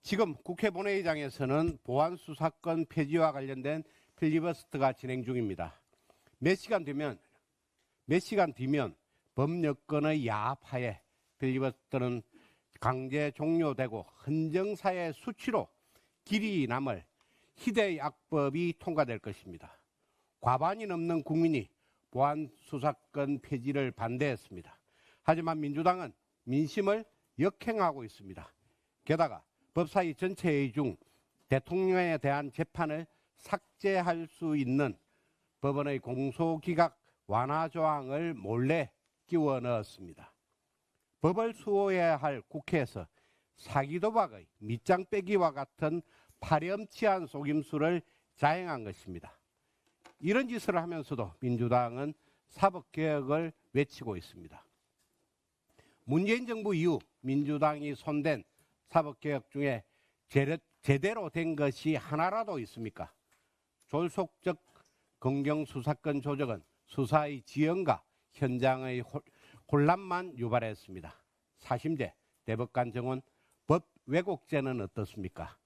지금 국회 본회의장에서는 보안수사권 폐지와 관련된 필리버스터가 진행 중입니다. 몇 시간 뒤면 범여권의 야합하에 필리버스터는 강제 종료되고 헌정사의 수치로 길이 남을 희대의 악법이 통과될 것입니다. 과반이 넘는 국민이 보안수사권 폐지를 반대했습니다. 하지만 민주당은 민심을 역행하고 있습니다. 게다가 법사위 전체회의 중 대통령에 대한 재판을 삭제할 수 있는 법원의 공소기각 완화 조항을 몰래 끼워 넣었습니다. 법을 수호해야 할 국회에서 사기도박의 밑장 빼기와 같은 파렴치한 속임수를 자행한 것입니다. 이런 짓을 하면서도 민주당은 사법개혁을 외치고 있습니다. 문재인 정부 이후 민주당이 손댄 사법개혁 중에 제대로 된 것이 하나라도 있습니까? 졸속적 검경수사권 조정은 수사의 지연과 현장의 혼란만 유발했습니다. 사심제, 대법관 정원, 법 왜곡죄는 어떻습니까?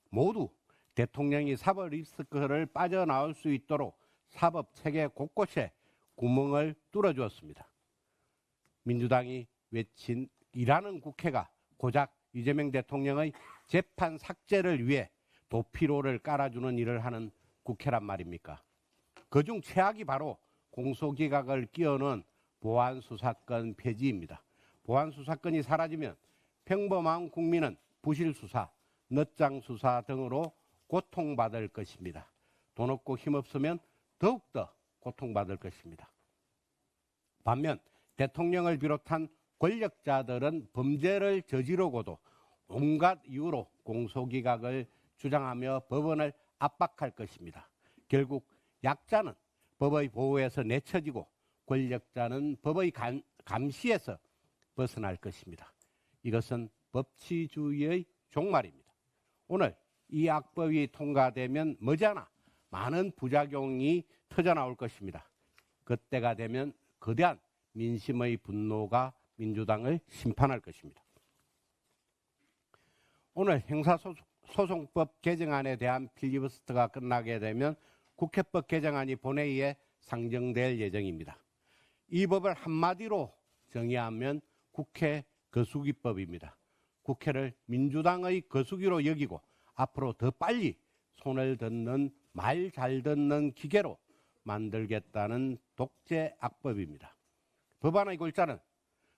모두 대통령이 사법 리스크를 빠져나올 수 있도록 사법 체계 곳곳에 구멍을 뚫어주었습니다. 민주당이 외친 일하는 국회가 고작 이재명 대통령의 재판 삭제를 위해 도피로를 깔아주는 일을 하는 국회란 말입니까? 그중 최악이 바로 공소기각을 끼워넣은 보안수사권 폐지입니다. 보안수사권이 사라지면 평범한 국민은 부실수사, 늦장수사 등으로 고통받을 것입니다. 돈 없고 힘없으면 더욱더 고통받을 것입니다. 반면 대통령을 비롯한 권력자들은 범죄를 저지르고도 온갖 이유로 공소기각을 주장하며 법원을 압박할 것입니다. 결국 약자는 법의 보호에서 내쳐지고 권력자는 법의 감시에서 벗어날 것입니다. 이것은 법치주의의 종말입니다. 오늘 이 악법이 통과되면 머지않아 많은 부작용이 터져나올 것입니다. 그때가 되면 거대한 민심의 분노가 민주당을 심판할 것입니다. 오늘 형사소송법 개정안에 대한 필리버스터가 끝나게 되면 국회법 개정안이 본회의에 상정될 예정입니다. 이 법을 한마디로 정의하면 국회 거수기법입니다. 국회를 민주당의 거수기로 여기고 앞으로 더 빨리 손을 듣는 말 잘 듣는 기계로 만들겠다는 독재 악법입니다.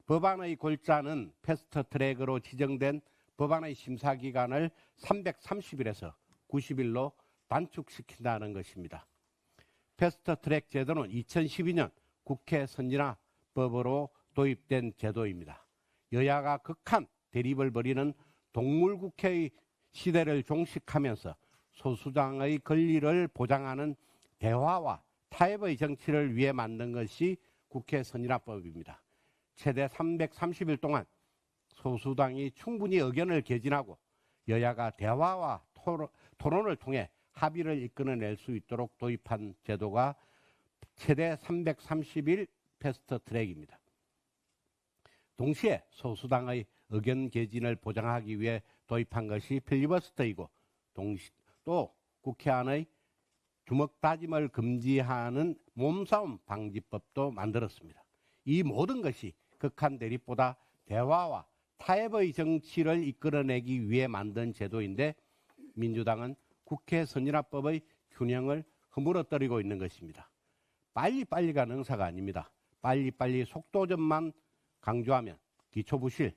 법안의 골자는 패스트트랙으로 지정된 법안의 심사기간을 330일에서 90일로 단축시킨다는 것입니다. 패스트트랙 제도는 2012년 국회 선진화법으로 도입된 제도입니다. 여야가 극한 대립을 벌이는 동물국회의 시대를 종식하면서 소수당의 권리를 보장하는 대화와 타협의 정치를 위해 만든 것이 국회 선진화법입니다. 최대 330일 동안 소수당이 충분히 의견을 개진하고 여야가 대화와 토론을 통해 합의를 이끌어낼 수 있도록 도입한 제도가 최대 330일 패스트트랙입니다. 동시에 소수당의 의견 개진을 보장하기 위해 도입한 것이 필리버스터이고 또 국회 안의 주먹다짐을 금지하는 몸싸움 방지법도 만들었습니다. 이 모든 것이 극한 대립보다 대화와 타협의 정치를 이끌어내기 위해 만든 제도인데 민주당은 국회 선진화법의 균형을 허물어뜨리고 있는 것입니다. 빨리빨리가 능사가 아닙니다. 빨리빨리 속도전만 강조하면 기초부실,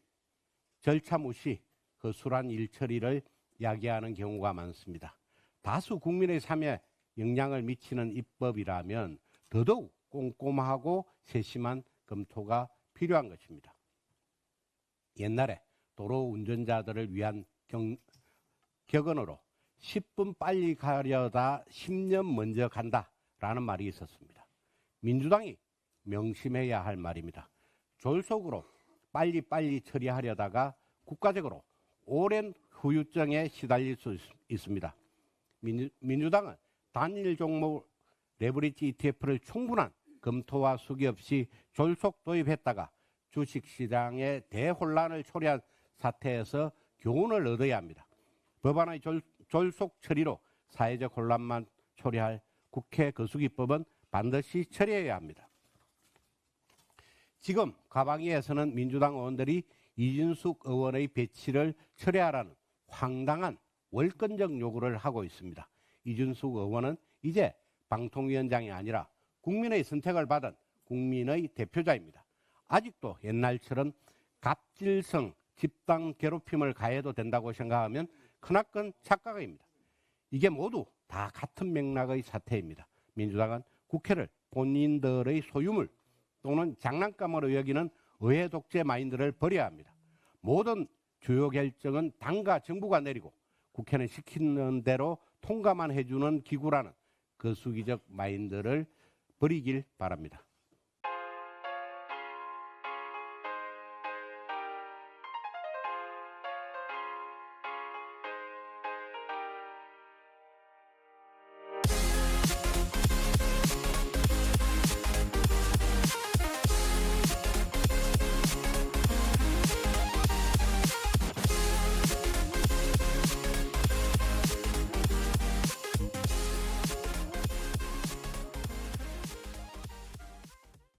절차 무시, 허술한 일처리를 야기하는 경우가 많습니다. 다수 국민의 삶에 영향을 미치는 입법이라면 더더욱 꼼꼼하고 세심한 검토가 필요한 것입니다. 옛날에 도로 운전자들을 위한 격언으로 10분 빨리 가려다 10년 먼저 간다라는 말이 있었습니다. 민주당이 명심해야 할 말입니다. 졸속으로 빨리빨리 처리하려다가 국가적으로 오랜 후유증에 시달릴 수 있습니다. 민주당은 단일 종목 레버리지 ETF를 충분한 검토와 수기 없이 졸속 도입했다가 주식시장의 대혼란을 초래한 사태에서 교훈을 얻어야 합니다. 법안의 졸속 처리로 사회적 혼란만 초래할 국회 거수기법은 반드시 처리해야 합니다. 지금 가방위에서는 민주당 의원들이 이준숙 의원의 배치를 철회하라는 황당한 월권적 요구를 하고 있습니다. 이준숙 의원은 이제 방통위원장이 아니라 국민의 선택을 받은 국민의 대표자입니다. 아직도 옛날처럼 갑질성 집단 괴롭힘을 가해도 된다고 생각하면 크나큰 착각입니다. 이게 모두 다 같은 맥락의 사태입니다. 민주당은 국회를 본인들의 소유물 또는 장난감으로 여기는 의회 독재 마인드를 버려야 합니다. 모든 주요 결정은 당과 정부가 내리고 국회는 시키는 대로 통과만 해주는 기구라는 거수기적 마인드를 버리길 바랍니다.